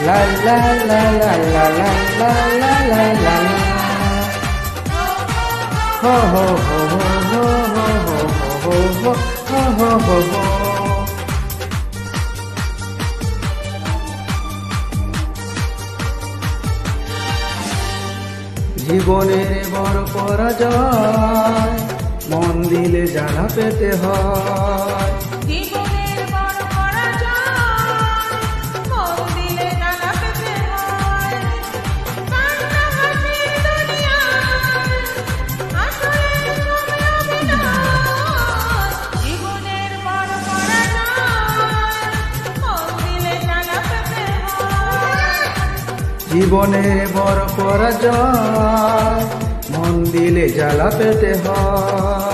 La la la la la la la la la la. Ho ho ho ho ho ho ho ho ho ho ho. জীবনের বড় পরাজয়, মন দিলে জ্বালা পেতে হয়। জীবনের বড় পরাজয়, মন দিলে জ্বালা পেতে হয়। কান্না হাসির দুনিয়ায়, আসলে তুমি অভিনয়। জীবনের বড় পরাজয়, মন দিলে জ্বালা পেতে হয়। জীবনের বড় পরাজয়, মন দিলে জ্বালা পেতে হয়।